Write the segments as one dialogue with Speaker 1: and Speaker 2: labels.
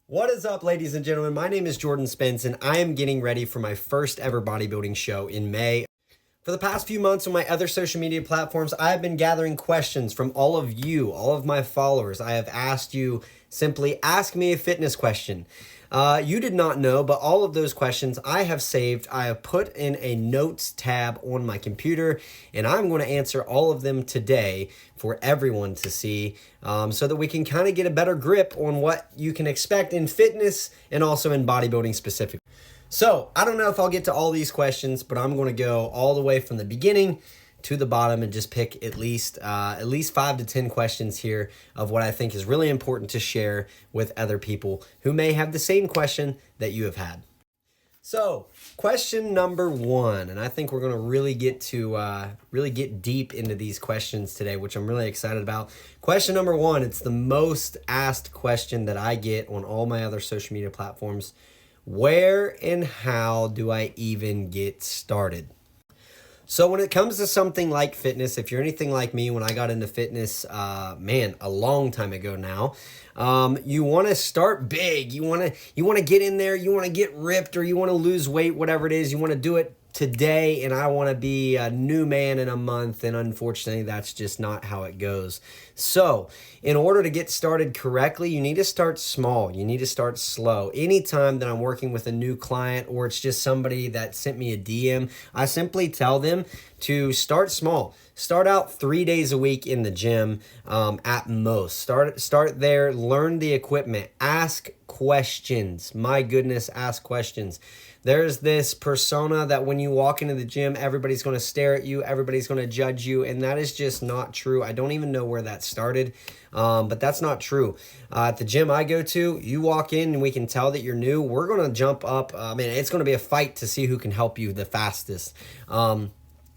Speaker 1: What is up, ladies and gentlemen? My name is Jordan Spence, and I am getting ready for my first ever bodybuilding show in May. For the past few months on my other social media platforms, I have been gathering questions from all of you, all of my followers. I have asked you simply ask me a fitness question. You did not know, but all of those questions I have saved. I have put in a notes tab on my computer, and I'm going to answer all of them today for everyone to see so that we can kind of get a better grip on what you can expect in fitness and also in bodybuilding specifically. So I don't know if I'll get to all these questions, but I'm going to go all the way from the beginning to the bottom and just pick at least 5 to 10 questions here of what I think is really important to share with other people who may have the same question that you have had. So question number 1, and I think we're going to really get deep into these questions today, which I'm really excited about. Question number 1, it's the most asked question that I get on all my other social media platforms. Where and how do I even get started? So when it comes to something like fitness, if you're anything like me, when I got into fitness, a long time ago now, you want to start big. You want to get in there. You want to get ripped, or you want to lose weight, whatever it is. You want to do it today, and I want to be a new man in a month, and unfortunately, that's just not how it goes. So in order to get started correctly, you need to start small. You need to start slow. Anytime that I'm working with a new client, or it's just somebody that sent me a DM, I simply tell them to start small. Start out 3 days a week in the gym at most. Start there, learn the equipment, ask questions. My goodness, ask questions. There's this persona that when you walk into the gym, everybody's going to stare at you, everybody's going to judge you, and that is just not true. I don't even know where that started, but that's not true. At the gym I go to, you walk in and we can tell that you're new. We're going to jump up. It's going to be a fight to see who can help you the fastest.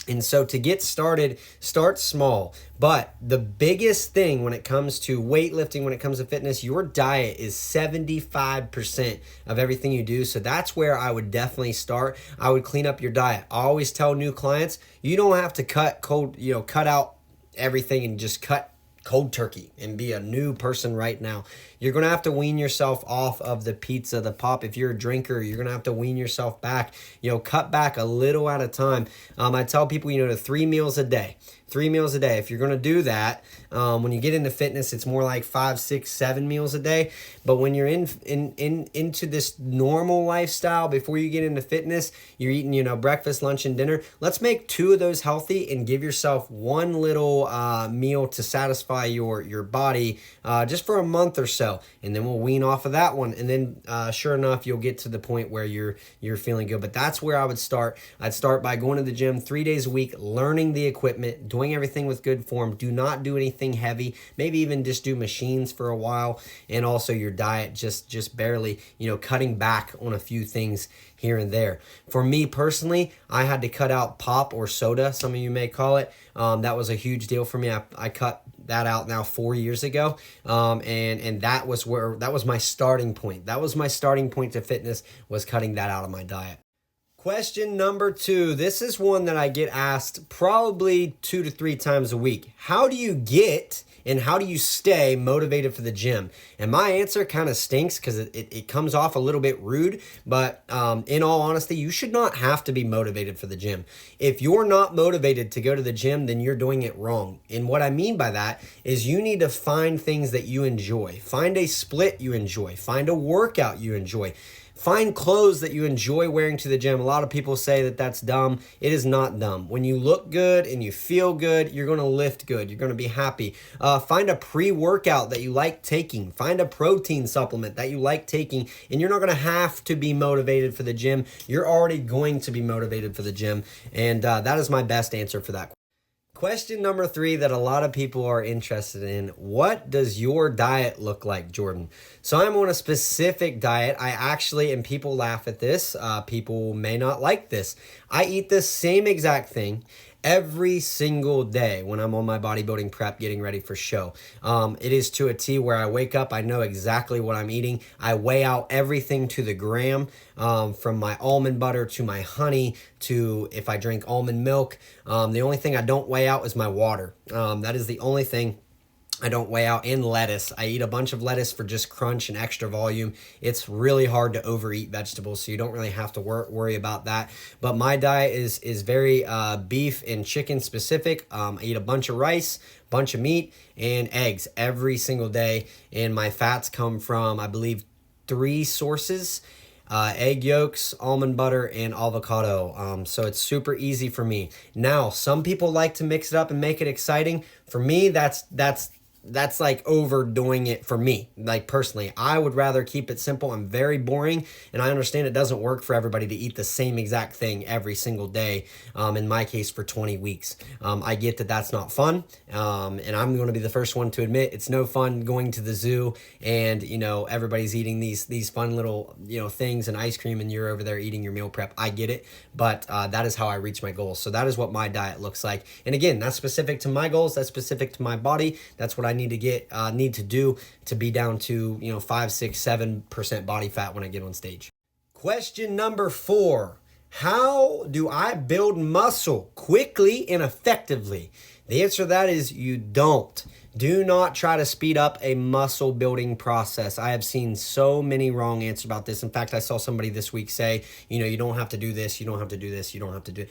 Speaker 1: And so to get started, start small. But the biggest thing when it comes to weightlifting, when it comes to fitness, your diet is 75% of everything you do. So that's where I would definitely start. I would clean up your diet. I always tell new clients, you don't have to cut out everything and just cut cold turkey and be a new person right now. You're going to have to wean yourself off of the pizza, the pop. If you're a drinker, you're going to have to wean yourself back, cut back a little at a time. I tell people, to 3 meals a day. 3 meals a day. If you're going to do that, when you get into fitness, it's more like 5, 6, 7 meals a day. But when you're into this normal lifestyle, before you get into fitness, you're eating, breakfast, lunch, and dinner. Let's make 2 of those healthy and give yourself one little meal to satisfy your body just for a month or so. And then we'll wean off of that one. And then sure enough, you'll get to the point where you're feeling good. But that's where I would start. I'd start by going to the gym 3 days a week, learning the equipment, doing everything with good form. Do not do anything heavy. Maybe even just do machines for a while. And also your diet, just barely, cutting back on a few things here and there. For me personally, I had to cut out pop or soda, some of you may call it. That was a huge deal for me. I cut that out now 4 years ago. And that was my starting point. That was my starting point to fitness, was cutting that out of my diet. Question number 2. This is one that I get asked probably 2 to 3 times a week. How do you get and how do you stay motivated for the gym? And my answer kind of stinks because it comes off a little bit rude, but in all honesty, you should not have to be motivated for the gym. If you're not motivated to go to the gym, then you're doing it wrong. And what I mean by that is you need to find things that you enjoy. Find a split you enjoy. Find a workout you enjoy. Find clothes that you enjoy wearing to the gym. A lot of people say that that's dumb. It is not dumb. When you look good and you feel good, you're going to lift good. You're going to be happy. Find a pre-workout that you like taking. Find a protein supplement that you like taking. And you're not going to have to be motivated for the gym. You're already going to be motivated for the gym. And that is my best answer for that. Question number 3 that a lot of people are interested in: what does your diet look like, Jordan? So I'm on a specific diet. And people laugh at this. People may not like this. I eat the same exact thing every single day when I'm on my bodybuilding prep getting ready for show. It is to a T where I wake up, I know exactly what I'm eating. I weigh out everything to the gram, from my almond butter to my honey to if I drink almond milk. The only thing I don't weigh out is my water. That is the only thing I don't weigh out, and lettuce. I eat a bunch of lettuce for just crunch and extra volume. It's really hard to overeat vegetables, so you don't really have to worry about that. But my diet is very beef and chicken specific. I eat a bunch of rice, bunch of meat, and eggs every single day. And my fats come from, I believe, 3 sources. Egg yolks, almond butter, and avocado. So it's super easy for me. Now, some people like to mix it up and make it exciting. For me, that's like overdoing it for me. Like personally, I would rather keep it simple. I'm very boring, and I understand it doesn't work for everybody to eat the same exact thing every single day. In my case, for 20 weeks. I get that that's not fun. And I'm going to be the first one to admit it's no fun going to the zoo and, everybody's eating these fun little, things and ice cream, and you're over there eating your meal prep. I get it, but that is how I reach my goals. So that is what my diet looks like. And again, that's specific to my goals. That's specific to my body. That's what I need to do to be down to 5, 6, 7% body fat when I get on stage. Question number 4: how do I build muscle quickly and effectively? The answer to that is you don't. Do not try to speed up a muscle building process. I have seen so many wrong answers about this. In fact, I saw somebody this week say, you don't have to do this, you don't have to do this, you don't have to do it.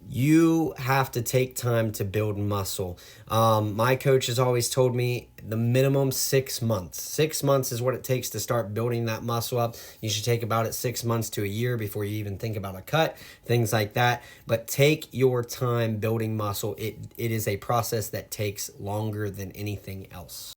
Speaker 1: You have to take time to build muscle. My coach has always told me the minimum 6 months. 6 months is what it takes to start building that muscle up. You should take about 6 months to a year before you even think about a cut, things like that. But take your time building muscle. It is a process that takes longer than anything else.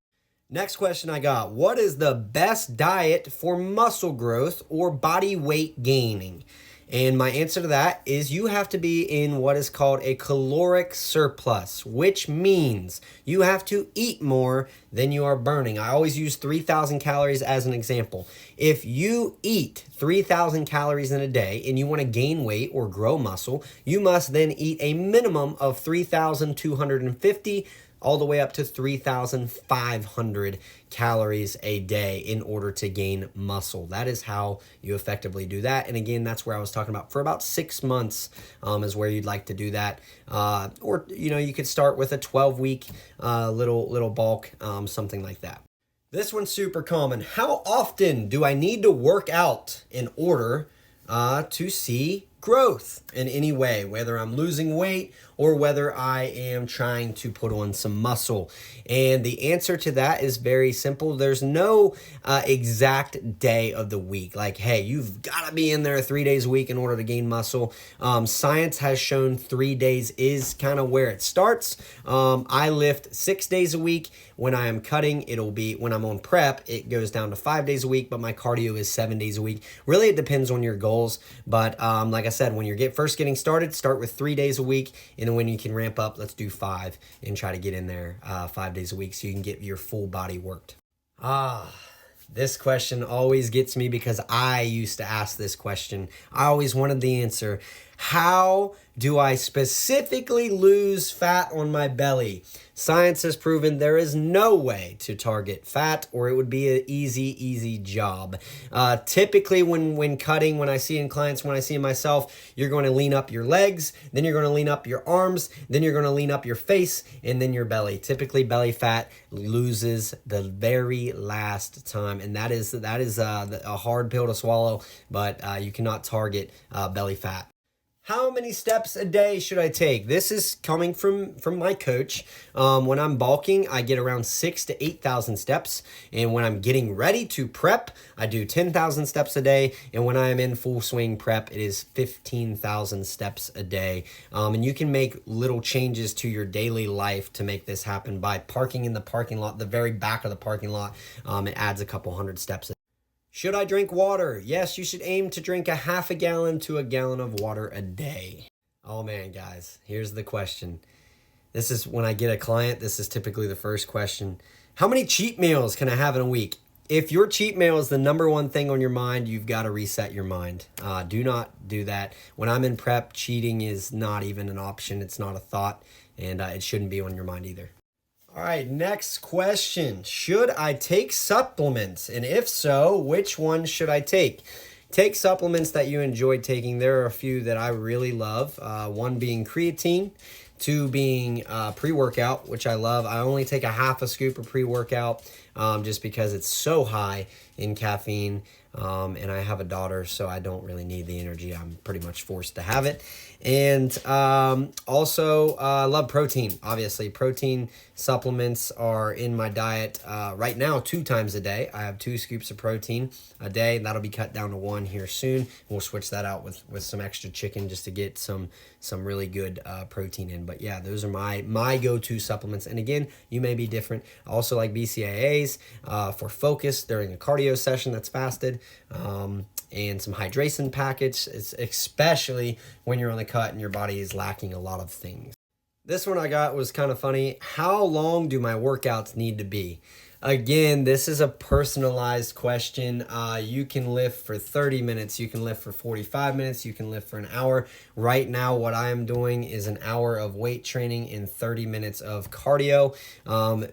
Speaker 1: Next question I got: what is the best diet for muscle growth or body weight gaining? And my answer to that is you have to be in what is called a caloric surplus, which means you have to eat more than you are burning. I always use 3,000 calories as an example. If you eat 3,000 calories in a day and you want to gain weight or grow muscle, you must then eat a minimum of 3,250 all the way up to 3,500 calories a day in order to gain muscle. That is how you effectively do that. And again, that's where I was talking about for about 6 months is where you'd like to do that. Or, you could start with a 12-week little bulk, something like that. This one's super common. How often do I need to work out in order to see growth in any way, whether I'm losing weight or whether I am trying to put on some muscle? And the answer to that is very simple. There's no exact day of the week. Like, hey, you've got to be in there 3 days a week in order to gain muscle. Science has shown 3 days is kind of where it starts. I lift 6 days a week. When I am cutting, it'll be, when I'm on prep, it goes down to 5 days a week, but my cardio is 7 days a week. Really, it depends on your goals. But like I said, when you're first getting started, start with 3 days a week. And then when you can ramp up, let's do 5 and try to get in there 5 days a week so you can get your full body worked. This question always gets me because I used to ask this question. I always wanted the answer. How do I specifically lose fat on my belly? Science has proven there is no way to target fat, or it would be an easy job. Typically when cutting, when I see in clients, when I see in myself, you're going to lean up your legs, then you're going to lean up your arms, then you're going to lean up your face, and then your belly. Typically belly fat loses the very last time, and that is a hard pill to swallow, but you cannot target belly fat. How many steps a day should I take? This is coming from my coach. When I'm bulking, I get around 6,000 to 8,000 steps. And when I'm getting ready to prep, I do 10,000 steps a day. And when I am in full swing prep, it is 15,000 steps a day. And you can make little changes to your daily life to make this happen by parking in the parking lot, the very back of the parking lot. It adds a couple hundred steps. Should I drink water? Yes, you should aim to drink a half a gallon to a gallon of water a day. Oh man, guys, here's the question. This is when I get a client, this is typically the first question. How many cheat meals can I have in a week? If your cheat meal is the number one thing on your mind, you've got to reset your mind. Do not do that. When I'm in prep, cheating is not even an option. It's not a thought, and it shouldn't be on your mind either. All right, next question. Should I take supplements? And if so, which one should I take? Take supplements that you enjoy taking. There are a few that I really love. One being creatine. 2 being pre-workout, which I love. I only take a half a scoop of pre-workout just because it's so high in caffeine. And I have a daughter, so I don't really need the energy. I'm pretty much forced to have it. And also love protein. Obviously, protein supplements are in my diet right now 2 times a day. I have 2 scoops of protein a day. That'll be cut down to 1 here soon. We'll switch that out with some extra chicken just to get some really good protein in. But yeah, those are my go-to supplements. And again, you may be different. I also like BCAAs for focus during a cardio session that's fasted. And some hydration packets, especially when you're on the cut and your body is lacking a lot of things. This one I got was kind of funny. How long do my workouts need to be? Again, this is a personalized question. You can lift for 30 minutes. You can lift for 45 minutes. You can lift for an hour. Right now, what I am doing is an hour of weight training and 30 minutes of cardio.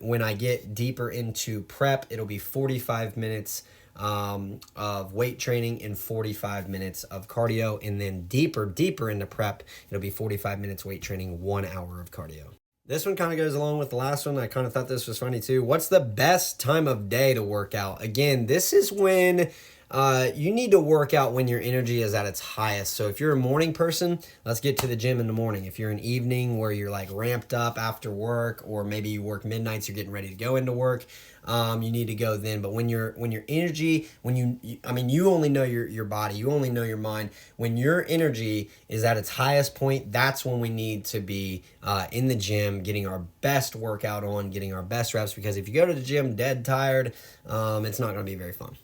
Speaker 1: When I get deeper into prep, it'll be 45 minutes of weight training and 45 minutes of cardio, and then deeper into prep, it'll be 45 minutes weight training, 1 hour of cardio. This one kind of goes along with the last one. I kind of thought this was funny too. What's the best time of day to work out? Again, this is when you need to work out when your energy is at its highest. So if you're a morning person, let's get to the gym in the morning. If you're an evening where you're like ramped up after work, or maybe you work midnights, you're getting ready to go into work, you need to go then. But when your energy, you only know your body, you only know your mind. When your energy is at its highest point, that's when we need to be in the gym, getting our best workout on, getting our best reps. Because if you go to the gym dead tired, it's not going to be very fun.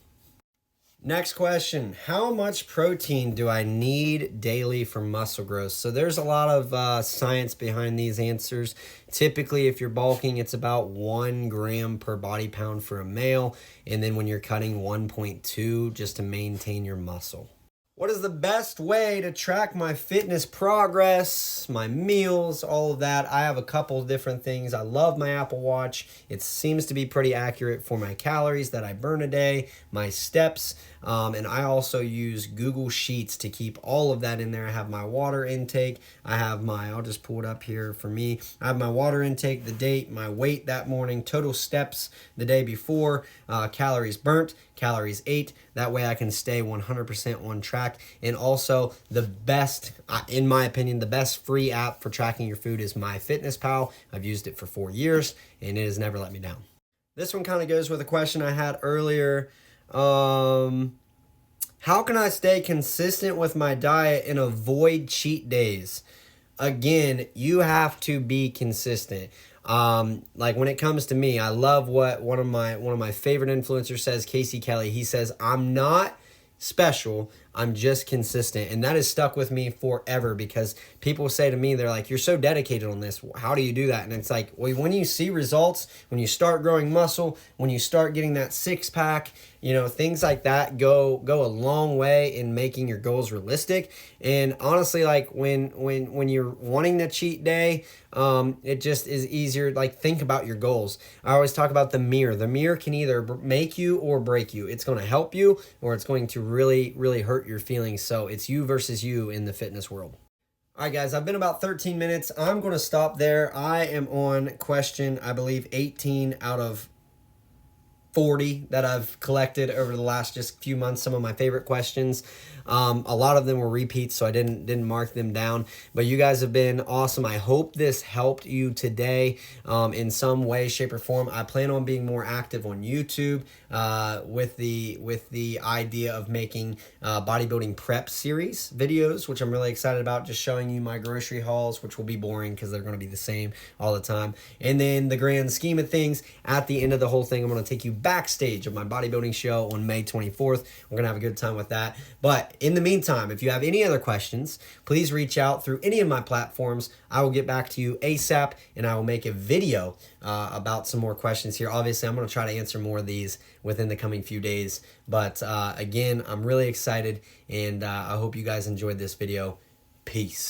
Speaker 1: Next question, how much protein do I need daily for muscle growth? So there's a lot of science behind these answers. Typically, if you're bulking, it's about 1 gram per body pound for a male. And then when you're cutting, 1.2 just to maintain your muscle. What is the best way to track my fitness progress, my meals, all of that? I have a couple of different things. I love my Apple Watch. It seems to be pretty accurate for my calories that I burn a day, my steps, and I also use Google Sheets to keep all of that in there. I have my water intake. I'll just pull it up here for me. I have my water intake, the date, my weight that morning, total steps the day before, calories burnt, calories ate. That way I can stay 100% on track. And also the best, in my opinion, the best free app for tracking your food is MyFitnessPal. I've used it for 4 years and it has never let me down. This one kind of goes with a question I had earlier. How can I stay consistent with my diet and avoid cheat days? Again, you have to be consistent. Like when it comes to me, I love what one of my favorite influencers says, Casey Kelly. He says, I'm not special, I'm just consistent. And that has stuck with me forever, because people say to me, they're like, you're so dedicated on this, how do you do that? And it's like, well, when you see results, when you start growing muscle, when you start getting that 6-pack, things like that go a long way in making your goals realistic. And honestly, like when you're wanting the cheat day, it just is easier. Like, think about your goals. I always talk about the mirror. The mirror can either make you or break you. It's going to help you, or it's going to really, really hurt your feelings. So it's you versus you in the fitness world. All right, guys, I've been about 13 minutes. I'm going to stop there. I am on question, I believe, 18 out of 40 that I've collected over the last just few months. Some of my favorite questions. A lot of them were repeats, so I didn't mark them down. But you guys have been awesome. I hope this helped you today in some way, shape, or form. I plan on being more active on YouTube with the idea of making bodybuilding prep series videos, which I'm really excited about. Just showing you my grocery hauls, which will be boring because they're going to be the same all the time. And then the grand scheme of things, at the end of the whole thing, I'm going to take you backstage of my bodybuilding show on May 24th. We're going to have a good time with that. But in the meantime, if you have any other questions, please reach out through any of my platforms. I will get back to you ASAP, and I will make a video about some more questions here. Obviously, I'm going to try to answer more of these within the coming few days. But again, I'm really excited, and I hope you guys enjoyed this video. Peace.